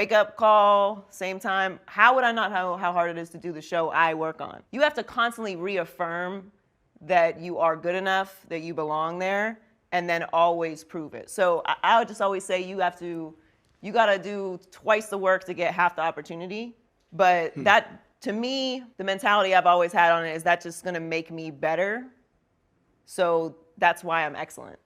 wake up call, same time. How would I not know how hard it is to do the show I work on? You have to constantly reaffirm that you are good enough, that you belong there, and then always prove it. So I would just always say you gotta do twice the work to get half the opportunity. But that, to me, the mentality I've always had on it is that just gonna make me better. So that's why I'm excellent.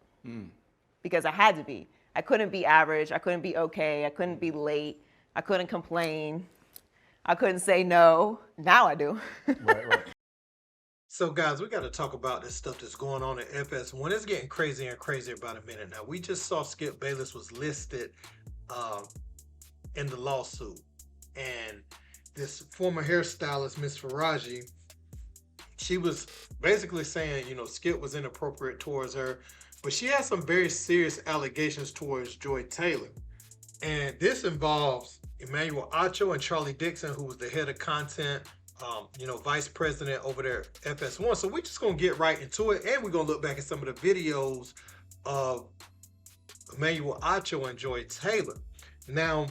Because I had to be. I couldn't be average. I couldn't be okay. I couldn't be late. I couldn't complain. I couldn't say no. Now I do. Right. So guys, we got to talk about this stuff that's going on at FS1. It's getting crazier and crazier by the minute now. We just saw Skip Bayless was listed in the lawsuit. And this former hairstylist, Miss Faraji, she was basically saying, Skip was inappropriate towards her. But she has some very serious allegations towards Joy Taylor. And this involves Emmanuel Acho and Charlie Dixon, who was the head of content, vice president over there at FS1. So we're just going to get right into it. And we're going to look back at some of the videos of Emmanuel Acho and Joy Taylor. Now,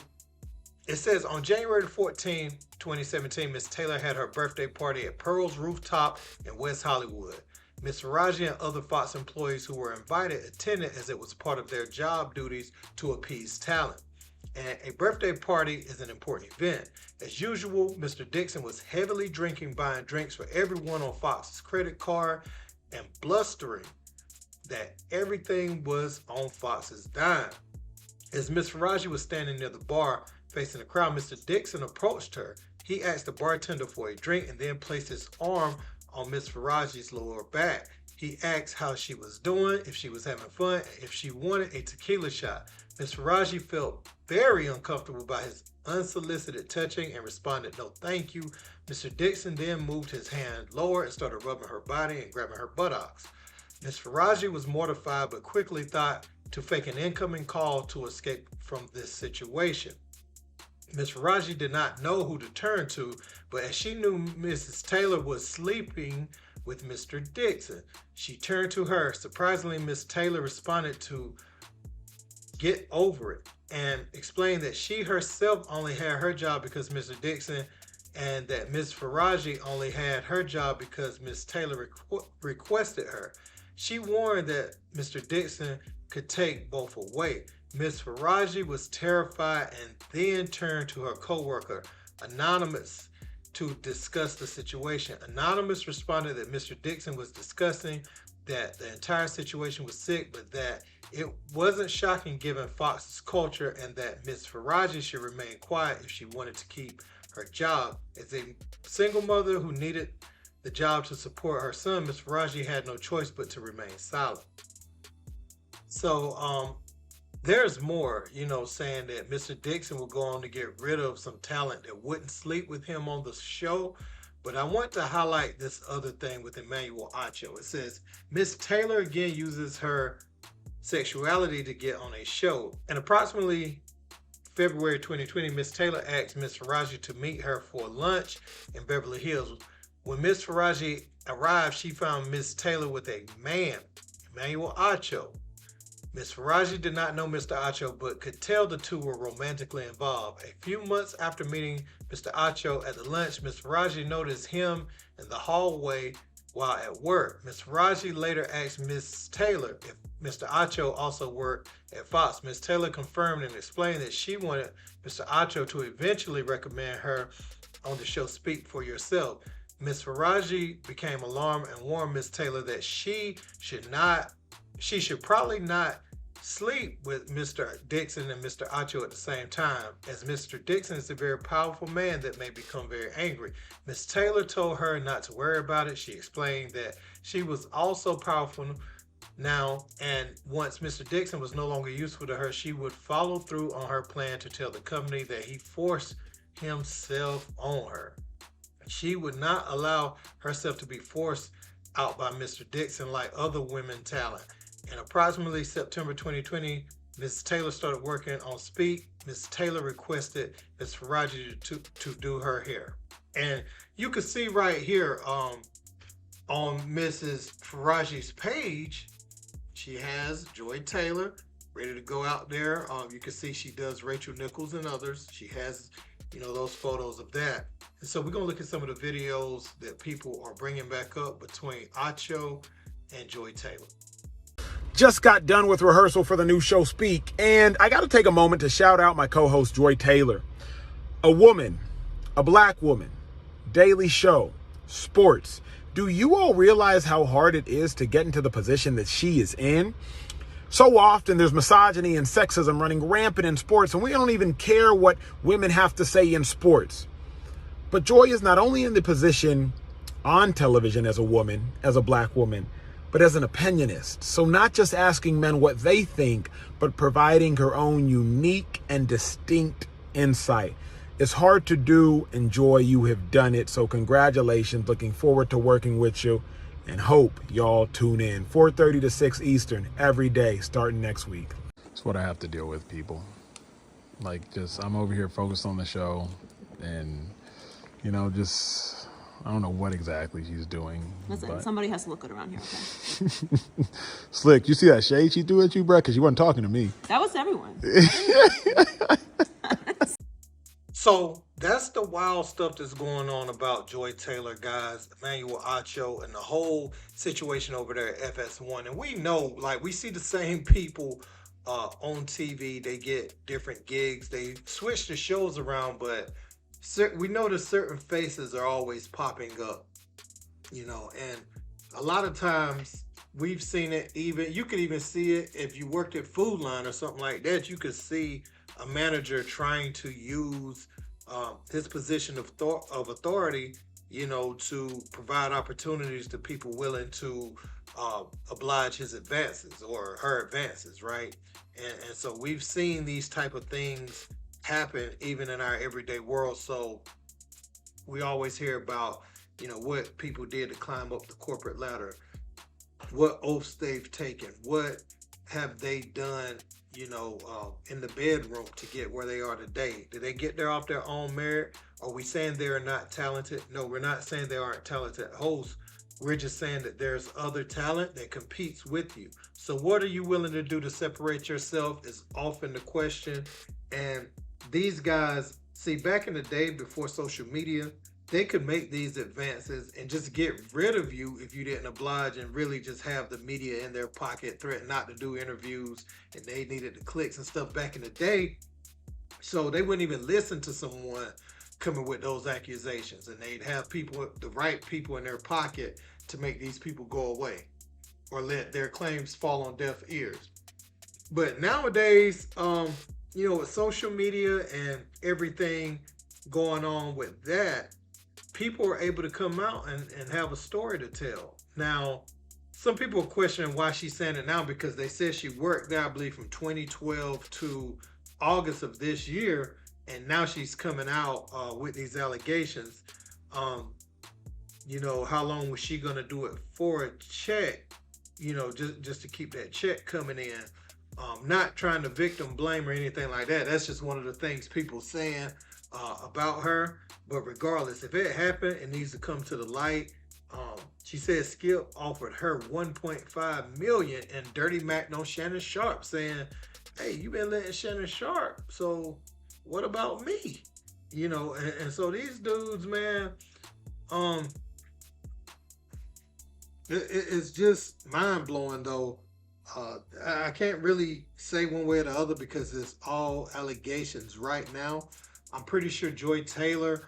it says on January 14, 2017, Miss Taylor had her birthday party at Pearl's Rooftop in West Hollywood. Ms. Faraji and other Fox employees who were invited attended as it was part of their job duties to appease talent. And a birthday party is an important event. As usual, Mr. Dixon was heavily drinking, buying drinks for everyone on Fox's credit card and blustering that everything was on Fox's dime. As Ms. Faraji was standing near the bar facing the crowd, Mr. Dixon approached her. He asked the bartender for a drink and then placed his arm on Miss Faraji's lower back. He asked how she was doing, if she was having fun, if she wanted a tequila shot. Miss Faraji felt very uncomfortable by his unsolicited touching and responded, "No, thank you." Mr. Dixon then moved his hand lower and started rubbing her body and grabbing her buttocks. Miss Faraji was mortified but quickly thought to fake an incoming call to escape from this situation. Miss Faraji did not know who to turn to, but as she knew Mrs. Taylor was sleeping with Mr. Dixon, she turned to her. Surprisingly, Miss Taylor responded to get over it and explained that she herself only had her job because Mr. Dixon, and that Miss Faraji only had her job because Miss Taylor requested her. She warned that Mr. Dixon could take both away. Miss Faraji was terrified and then turned to her co-worker, Anonymous, to discuss the situation. Anonymous responded that Mr. Dixon was discussing that the entire situation was sick, but that it wasn't shocking given Fox's culture and that Miss Faraji should remain quiet if she wanted to keep her job. As a single mother who needed the job to support her son, Miss Faraji had no choice but to remain silent. So, there's more, saying that Mr. Dixon will go on to get rid of some talent that wouldn't sleep with him on the show. But I want to highlight this other thing with Emmanuel Acho. It says, Miss Taylor again uses her sexuality to get on a show. And approximately February 2020, Miss Taylor asked Miss Faraji to meet her for lunch in Beverly Hills. When Miss Faraji arrived, she found Miss Taylor with a man, Emmanuel Acho. Miss Faraji did not know Mr. Acho, but could tell the two were romantically involved. A few months after meeting Mr. Acho at the lunch, Miss Faraji noticed him in the hallway while at work. Miss Faraji later asked Miss Taylor if Mr. Acho also worked at Fox. Miss Taylor confirmed and explained that she wanted Mr. Acho to eventually recommend her on the show Speak for Yourself. Miss Faraji became alarmed and warned Miss Taylor that she should probably not sleep with Mr. Dixon and Mr. Acho at the same time, as Mr. Dixon is a very powerful man that may become very angry. Miss Taylor told her not to worry about it. She explained that she was also powerful now, and once Mr. Dixon was no longer useful to her, she would follow through on her plan to tell the company that he forced himself on her. She would not allow herself to be forced out by Mr. Dixon like other women talent. In approximately September 2020, Ms. Taylor started working on Speak. Ms. Taylor requested Ms. Faraji to do her hair. And you can see right here on Mrs. Faraji's page, she has Joy Taylor ready to go out there. You can see she does Rachel Nichols and others. She has, those photos of that. And so we're going to look at some of the videos that people are bringing back up between Acho and Joy Taylor. Just got done with rehearsal for the new show Speak, and I got to take a moment to shout out my co-host Joy Taylor. A woman, a black woman, daily show, sports. Do you all realize how hard it is to get into the position that she is in? So often there's misogyny and sexism running rampant in sports, and we don't even care what women have to say in sports. But Joy is not only in the position on television as a woman, as a black woman, but as an opinionist. So not just asking men what they think, but providing her own unique and distinct insight. It's hard to do, and Joy, you have done it. So congratulations. Looking forward to working with you, and hope y'all tune in 4:30 to 6 Eastern every day starting next week. That's what I have to deal with, people. I'm over here focused on the show, and I don't know what exactly she's doing. Listen, somebody has to look good around here, okay? Slick, you see that shade she threw at you, bro? Because you wasn't talking to me. That was everyone. So that's the wild stuff that's going on about Joy Taylor, guys, Emmanuel Acho, and the whole situation over there at FS1. And we know, we see the same people on TV. They get different gigs. They switch the shows around, but we know that certain faces are always popping up, and a lot of times we've seen it. You could even see it if you worked at Food Line or something like that. You could see a manager trying to use his position of authority, to provide opportunities to people willing to oblige his advances or her advances, right? And so we've seen these type of things happen even in our everyday world. So we always hear about what people did to climb up the corporate ladder, what oaths they've taken, what have they done in the bedroom to get where they are today. Did they get there off their own merit? Are we saying they're not talented? No, we're not saying they aren't talented hosts. We're just saying that there's other talent that competes with you. So what are you willing to do to separate yourself is often the question. And these guys, see, back in the day before social media, they could make these advances and just get rid of you if you didn't oblige and really just have the media in their pocket, threaten not to do interviews, and they needed the clicks and stuff back in the day. So they wouldn't even listen to someone coming with those accusations, and they'd have the right people in their pocket to make these people go away or let their claims fall on deaf ears. But nowadays, with social media and everything going on with that, people are able to come out and have a story to tell. Now, some people are questioning why she's saying it now, because they said she worked there, I believe, from 2012 to August of this year, and now she's coming out with these allegations. How long was she going to do it for a check? Just to keep that check coming in. Not trying to victim blame or anything like that. That's just one of the things people saying about her. But regardless, if it happened, it needs to come to the light. She said Skip offered her $1.5 million, and Dirty Mac knows Shannon Sharp, saying, "Hey, you been letting Shannon Sharp, so what about me?" And so these dudes, man, it's just mind blowing though. I can't really say one way or the other because it's all allegations right now. I'm pretty sure Joy Taylor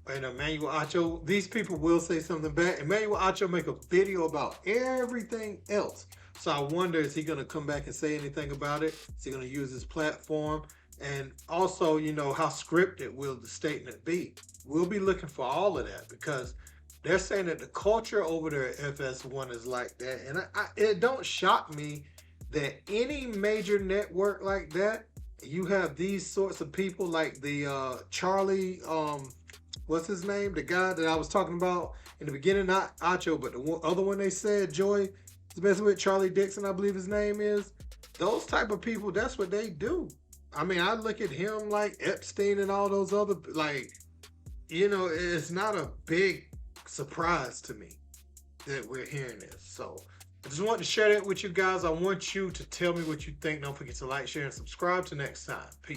and Emmanuel Acho, these people will say something back. Emmanuel Acho make a video about everything else. So I wonder, is he going to come back and say anything about it? Is he going to use his platform? And also, how scripted will the statement be? We'll be looking for all of that, because they're saying that the culture over there at FS1 is like that. And it don't shock me that any major network like that, you have these sorts of people like the Charlie, what's his name? The guy that I was talking about in the beginning, not Acho, but the other one they said, Joy, is messing with Charlie Dixon, I believe his name is. Those type of people, that's what they do. I mean, I look at him like Epstein and all those other, it's not a big surprise to me that we're hearing this. So I just wanted to share that with you guys. I want you to tell me what you think. Don't forget to like, share, and subscribe. Till next time. Peace.